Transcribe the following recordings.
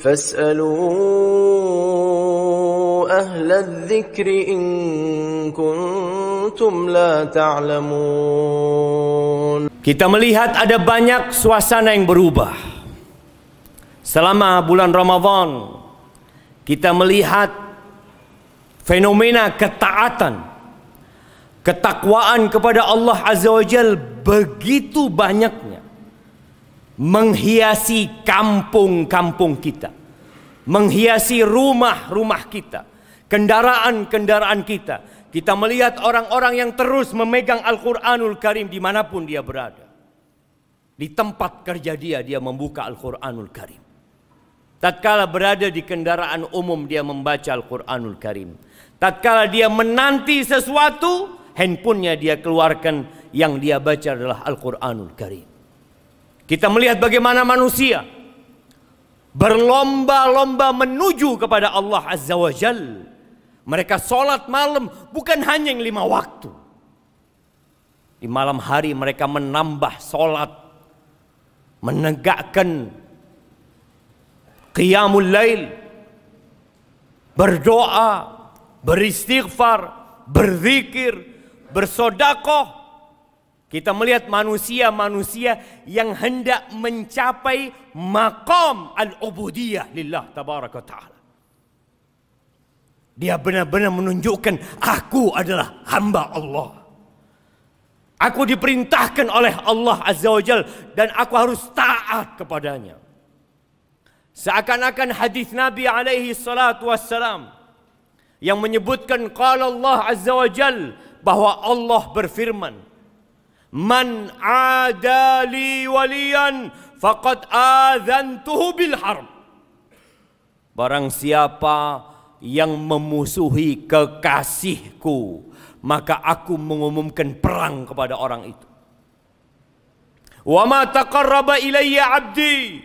فاسألوا أهل الذكر إن كنتم لا تعلمون. Kita melihat ada banyak suasana yang berubah selama bulan Ramadan. Kita melihat fenomena ketaatan, ketakwaan kepada Allah Azza wa Jalla begitu banyaknya menghiasi kampung-kampung kita, menghiasi rumah-rumah kita, kendaraan-kendaraan kita. Kita melihat orang-orang yang terus memegang Al-Quranul Karim dimanapun dia berada. Di tempat kerja dia membuka Al-Quranul Karim. Tatkala berada di kendaraan umum dia membaca Al-Quranul Karim. Tatkala dia menanti sesuatu, handphonenya dia keluarkan, yang dia baca adalah Al-Quranul Karim. Kita melihat bagaimana manusia berlomba-lomba menuju kepada Allah Azza wa Jalla. Mereka sholat malam bukan hanya yang 5 waktu. Di malam hari mereka menambah sholat, menegakkan qiyamul lail, berdoa, beristighfar, berzikir, bersedekah. Kita melihat manusia-manusia yang hendak mencapai maqam al-ubudiyah lillah tabaraka ta'ala. Dia benar-benar menunjukkan, aku adalah hamba Allah. Aku diperintahkan oleh Allah Azza wa Jalla dan aku harus taat kepadanya. Seakan-akan hadis Nabi alaihi salatu wassalam yang menyebutkan qala Allah Azza wa Jalla, bahwa Allah berfirman, man adali waliyan faqad adzantuhu bil harb. Barang siapa yang memusuhi kekasihku, maka aku mengumumkan perang kepada orang itu. Wa ma taqarraba ilayya 'abdi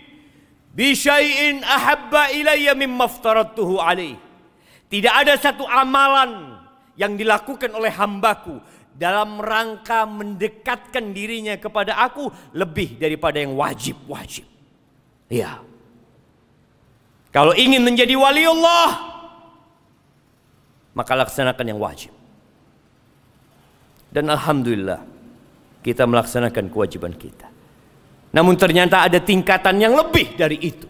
bi syai'in ahabba ilayya mimma aftaradtuhu alaih. Tidak ada satu amalan yang dilakukan oleh hambaku dalam rangka mendekatkan dirinya kepada aku lebih daripada yang wajib-wajib. Ya. Kalau ingin menjadi wali Allah, maka laksanakan yang wajib. Dan alhamdulillah kita melaksanakan kewajiban kita. Namun ternyata ada tingkatan yang lebih dari itu.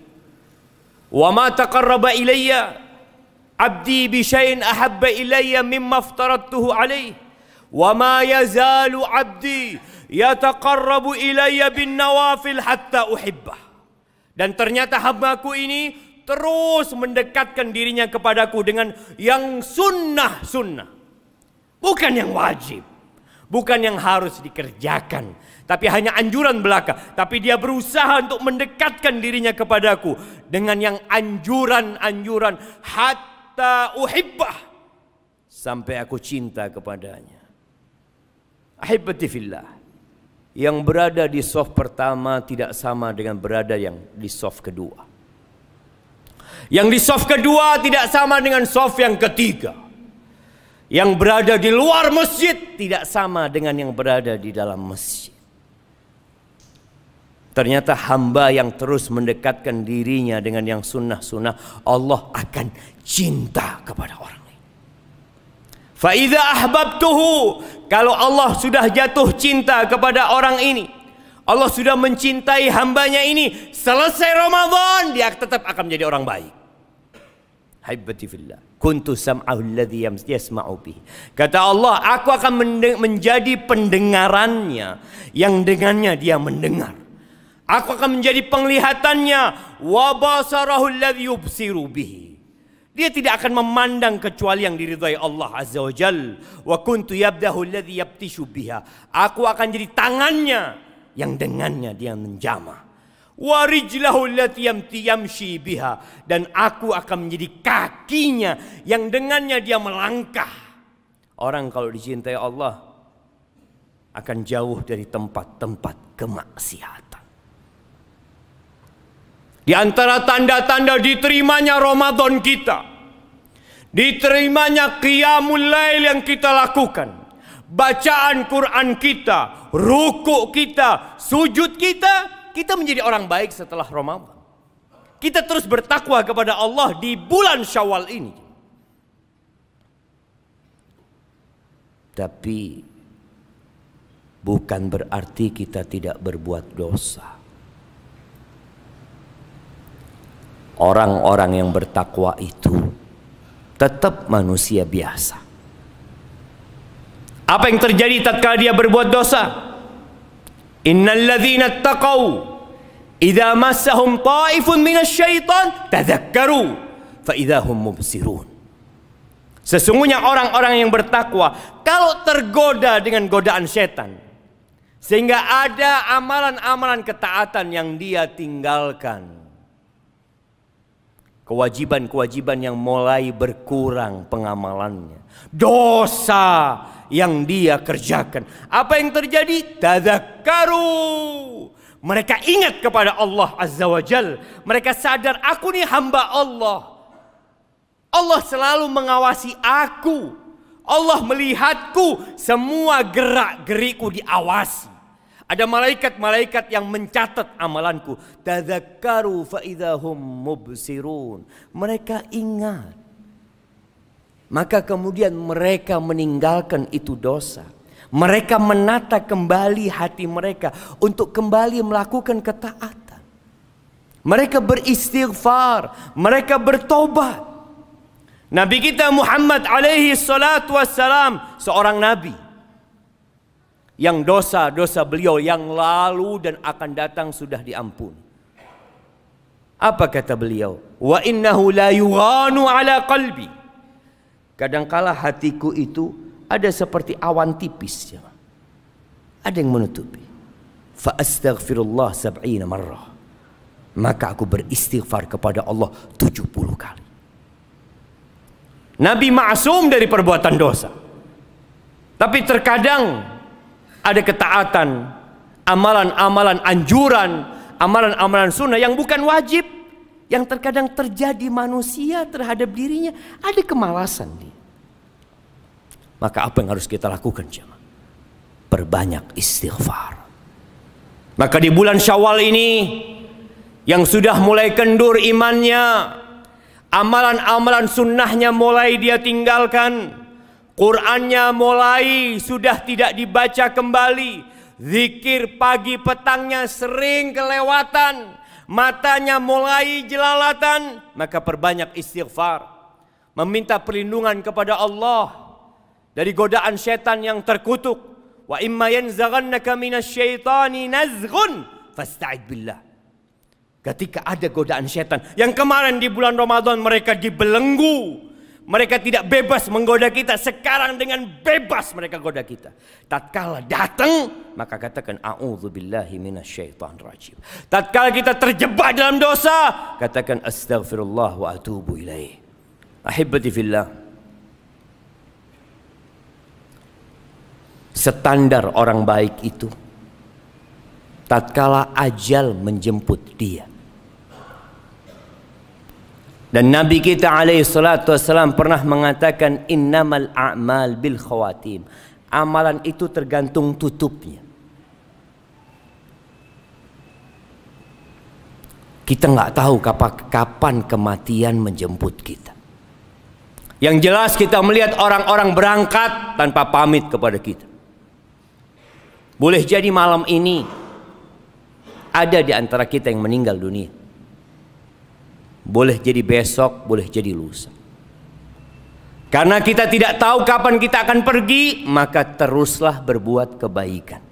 Wa ma taqarraba ilayya 'abdi bi syai'in ahabba ilayya mimma aftaradtuhu alayhi. Wa ma yazalu 'abdi yataqarrabu ilayya bin nawafil hatta uhibbah. Dan ternyata hambaku ini terus mendekatkan dirinya kepadaku dengan yang sunnah-sunnah. Bukan yang wajib. Bukan yang harus dikerjakan. Tapi hanya anjuran belaka. Tapi dia berusaha untuk mendekatkan dirinya kepadaku dengan yang anjuran-anjuran. Hatta uhibbah. Sampai aku cinta kepadanya. Ahibati fillah. Yang berada di saf pertama tidak sama dengan berada yang di saf kedua. Yang di saf kedua tidak sama dengan saf yang ketiga. Yang berada di luar masjid tidak sama dengan yang berada di dalam masjid. Ternyata hamba yang terus mendekatkan dirinya dengan yang sunnah-sunnah, Allah akan cinta kepada orang ini. Fa idza ahbabtuhu, kalau Allah sudah jatuh cinta kepada orang ini, Allah sudah mencintai hambanya ini, selesai Ramadan dia tetap akan menjadi orang baik. Haibati fillah, kuntu sam'ahu alladhi yasma'u bih. Kata Allah, aku akan menjadi pendengarannya yang dengannya dia mendengar. Aku akan menjadi penglihatannya, wa basarahu alladhi yubsiru bih. Dia tidak akan memandang kecuali yang diridhai Allah Azza wa Jalla. Wa kuntu yabdahu alladhi yabtishu biha. Aku akan jadi tangannya yang dengannya dia menjamah. Wa rijlahu allati yamshi biha, dan aku akan menjadi kakinya yang dengannya dia melangkah. Orang kalau dicintai Allah akan jauh dari tempat-tempat kemaksiatan. Di antara tanda-tanda diterimanya Ramadan kita, diterimanya qiyamul lail yang kita lakukan, bacaan Quran kita, rukuk kita, sujud kita, kita menjadi orang baik setelah Ramadan. kita terus bertakwa kepada Allah di bulan Syawal ini. Tapi bukan berarti kita tidak berbuat dosa. Orang-orang yang bertakwa itu tetap manusia biasa. Apa yang terjadi tatkala dia berbuat dosa? Innal ladzina taqaw idza massahum ta'ifun minasyaitan tadzakkaru fa idzahum mubsirun. Sesungguhnya orang-orang yang bertakwa kalau tergoda dengan godaan setan, sehingga ada amalan-amalan ketaatan yang dia tinggalkan, kewajiban-kewajiban yang mulai berkurang pengamalannya, dosa yang dia kerjakan, apa yang terjadi? Tadzakkaru. Mereka ingat kepada Allah Azza wa Jal. Mereka sadar, aku nih hamba Allah. Allah selalu mengawasi aku. Allah melihatku. Semua gerak-geriku diawasi. Ada malaikat-malaikat yang mencatat amalanku. Tadzakkaru fa idzahum mubsirun. Mereka ingat. Maka kemudian mereka meninggalkan itu dosa. Mereka menata kembali hati mereka untuk kembali melakukan ketaatan. Mereka beristighfar, mereka bertobat. Nabi kita Muhammad alaihi salatu wassalam, seorang nabi yang dosa-dosa beliau yang lalu dan akan datang sudah diampuni. Apa kata beliau? Wa innahu la yughanu ala qalbi. Kadangkala hatiku itu ada seperti awan tipis, ya. Ada yang menutupi. Fa astaghfirullah 70 marrah. Maka aku beristighfar kepada Allah 70 kali. Nabi ma'sum dari perbuatan dosa. Tapi terkadang ada ketaatan, amalan-amalan anjuran, amalan-amalan sunnah yang bukan wajib, yang terkadang terjadi manusia terhadap dirinya, ada kemalasan dia. Maka apa yang harus kita lakukan, jemaah? Perbanyak istighfar. Maka di bulan Syawal ini yang sudah mulai kendur imannya, amalan-amalan sunnahnya mulai dia tinggalkan, Qur'annya mulai sudah tidak dibaca kembali, zikir pagi petangnya sering kelewatan, matanya mulai jelalatan, maka perbanyak istighfar, meminta perlindungan kepada Allah dari godaan setan yang terkutuk. Wa imma yanzaghannaka minasyaitani nazghun fasta'id billah. Ketika ada godaan setan yang kemarin di bulan Ramadan mereka dibelenggu, mereka tidak bebas menggoda kita, sekarang dengan bebas mereka goda kita. Tatkala datang maka katakan a'udzubillahi minasyaitonir rajim. Tatkala kita terjebak dalam dosa, katakan astaghfirullah wa atubu ilaih. Ahibbati fillah, standar orang baik itu tatkala ajal menjemput dia. Dan Nabi kita alaihi salatu wassalam pernah mengatakan innamal a'mal bil khawatim. Amalan itu tergantung tutupnya. Kita nggak tahu kapan kematian menjemput kita. Yang jelas kita melihat orang-orang berangkat tanpa pamit kepada kita. Boleh jadi malam ini ada di antara kita yang meninggal dunia. Boleh jadi besok, boleh jadi lusa. Karena kita tidak tahu kapan kita akan pergi, maka teruslah berbuat kebaikan.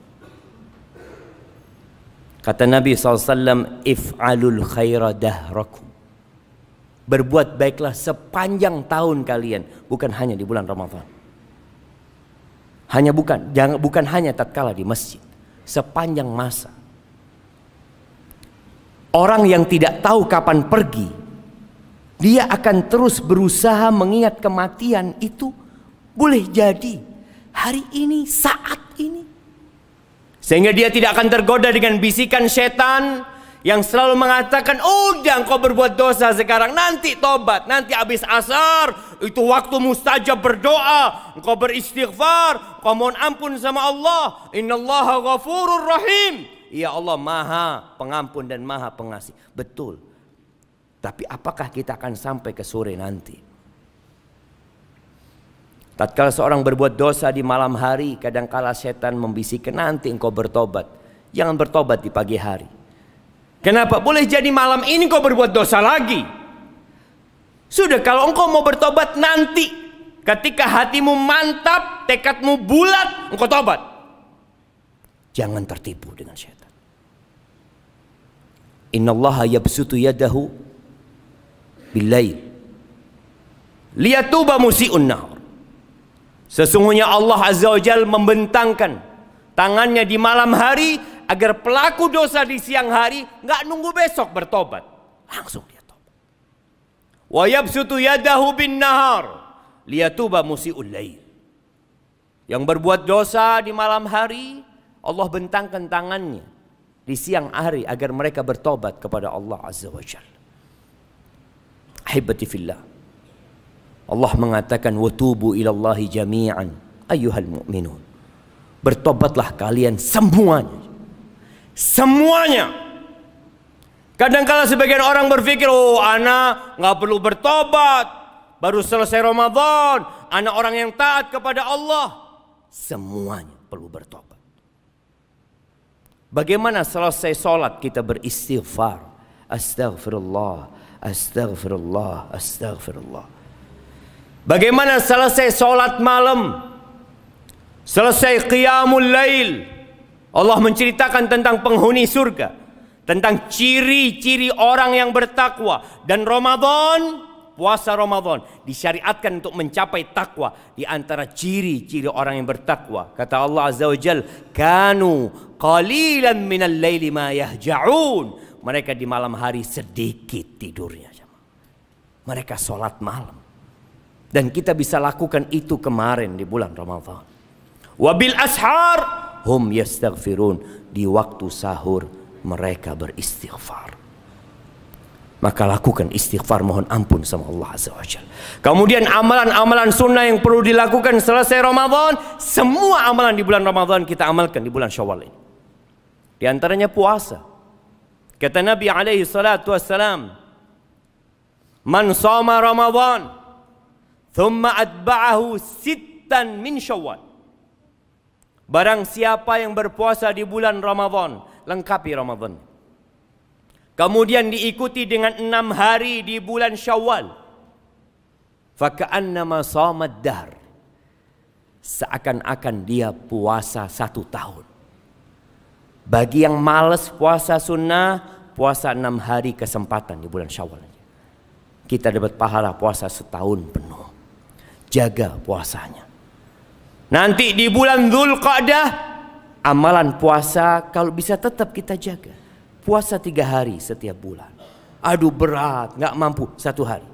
Kata Nabi SAW, if'alul khaira dahrakum. Berbuat baiklah sepanjang tahun kalian, bukan hanya di bulan Ramadan. Bukan hanya tatkala di masjid, sepanjang masa. Orang yang tidak tahu kapan pergi, dia akan terus berusaha mengingat kematian itu. Boleh jadi hari ini, saat ini, sehingga dia tidak akan tergoda dengan bisikan setan yang selalu mengatakan, udah engkau berbuat dosa sekarang, nanti tobat, nanti habis asar itu waktu mustajab berdoa, engkau beristighfar, engkau mohon ampun sama Allah. Innallaha ghafurur rahim. Ya Allah maha pengampun dan maha pengasih. Betul. Tapi apakah kita akan sampai ke sore nanti? Tatkala seorang berbuat dosa di malam hari, kadangkala setan membisikkan, nanti engkau bertobat. Jangan bertobat di pagi hari. Kenapa? Boleh jadi malam ini engkau berbuat dosa lagi. Sudah, kalau engkau mau bertobat nanti, ketika hatimu mantap, tekadmu bulat, engkau tobat. Jangan tertipu dengan setan. Innallaha yabsutu yadahu bil-lail liyatuba musii'un nahar. Sesungguhnya Allah Azza wa Jalla membentangkan tangannya di malam hari agar pelaku dosa di siang hari nggak nunggu besok bertobat, langsung dia tobat. Wa yabsutu yadahu bin-nahar liyatuba musii'ul lail. Yang berbuat dosa di malam hari, Allah bentangkan tangannya di siang hari agar mereka bertobat kepada Allah Azza wa Jalla. Ahibati fillah, Allah mengatakan watubu ilallahi jami'an ayyuhal mu'minun. Bertobatlah kalian semuanya. Semuanya. Kadang-kala sebagian orang berpikir, oh ana nggak perlu bertobat, baru selesai Ramadan, ana orang yang taat kepada Allah. Semuanya perlu bertobat. Bagaimana selesai sholat kita beristighfar? Astaghfirullah, astaghfirullah, astaghfirullah. Bagaimana selesai sholat malam? Selesai qiyamul lail. Allah menceritakan tentang penghuni surga, tentang ciri-ciri orang yang bertakwa. Dan Ramadan, puasa Ramadan disyariatkan untuk mencapai takwa. Di antara ciri-ciri orang yang bertakwa, kata Allah Azza wa Jalla, kanu qalilan minal laili ma yahja'un. Mereka di malam hari sedikit tidurnya. Mereka sholat malam. Dan kita bisa lakukan itu kemarin di bulan Ramadan. Wabil ashar hum yastaghfirun. Di waktu sahur mereka beristighfar. Maka lakukan istighfar, mohon ampun sama Allah Azza wa Jalla. Kemudian amalan-amalan sunnah yang perlu dilakukan selesai Ramadan. Semua amalan di bulan Ramadan kita amalkan di bulan Syawal ini. Di antaranya puasa. Kata Nabi alaihi salatu wassalam, man shoma Ramadan thumma atba'ahu sittan min Syawal. Barang siapa yang berpuasa di bulan Ramadan, lengkapi Ramadan. Kemudian diikuti dengan 6 hari di bulan Syawal. Faka'annama shamad dahr. Seakan-akan dia puasa 1 tahun. Bagi yang malas puasa sunnah, puasa 6 hari kesempatan di bulan Syawal. Kita dapat pahala puasa setahun penuh. Jaga puasanya. Nanti di bulan Dzulqa'dah, amalan puasa kalau bisa tetap kita jaga. Puasa 3 hari setiap bulan. Aduh berat, nggak mampu 1 hari.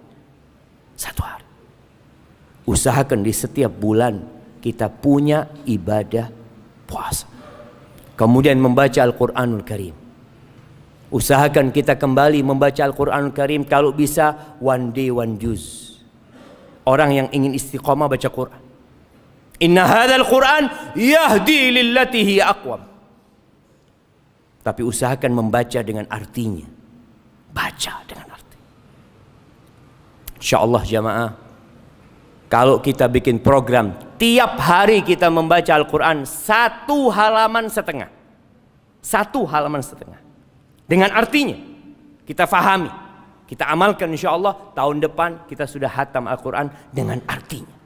1 hari. Usahakan di setiap bulan kita punya ibadah puasa. Kemudian membaca Al-Quranul Karim. Usahakan kita kembali membaca Al-Quranul Karim. Kalau bisa 1 day 1 juz. Orang yang ingin istiqomah baca Quran. Inna hadzal Quran yahdi lillati hiya aqwam. Tapi usahakan membaca dengan artinya. Baca dengan arti. InsyaAllah jamaah, kalau kita bikin program, tiap hari kita membaca Al-Quran 1 halaman setengah. 1 halaman setengah. Dengan artinya. Kita fahami. Kita amalkan insyaAllah. Tahun depan kita sudah hatam Al-Quran dengan artinya.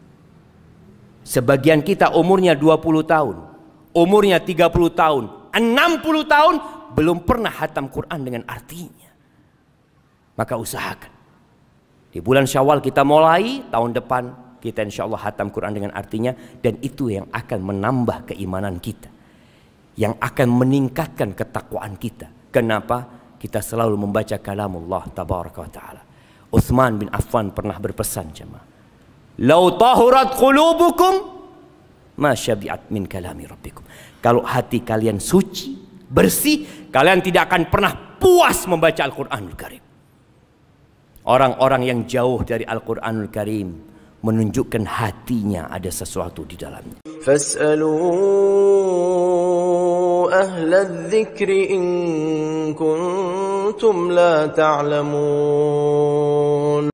Sebagian kita umurnya 20 tahun. Umurnya 30 tahun. 60 tahun. Belum pernah hatam Quran dengan artinya. Maka usahakan. Di bulan Syawal kita mulai. Tahun depan kita insya Allah hatam Quran dengan artinya. Dan itu yang akan menambah keimanan kita. Yang akan meningkatkan ketakwaan kita. Kenapa? Kita selalu membaca kalamullah tabaraka wa ta'ala. Utsman bin Affan pernah berpesan jemaah. Lau tahurat qulubukum ma syabi'at min kalami rabbikum. Kalau hati kalian suci, bersih, kalian tidak akan pernah puas membaca Al-Quranul Karim. Orang-orang yang jauh dari Al-Quranul Karim menunjukkan hatinya ada sesuatu di dalamnya. Fas'alu ahla dzikri in kuntum كنتم لا تعلمون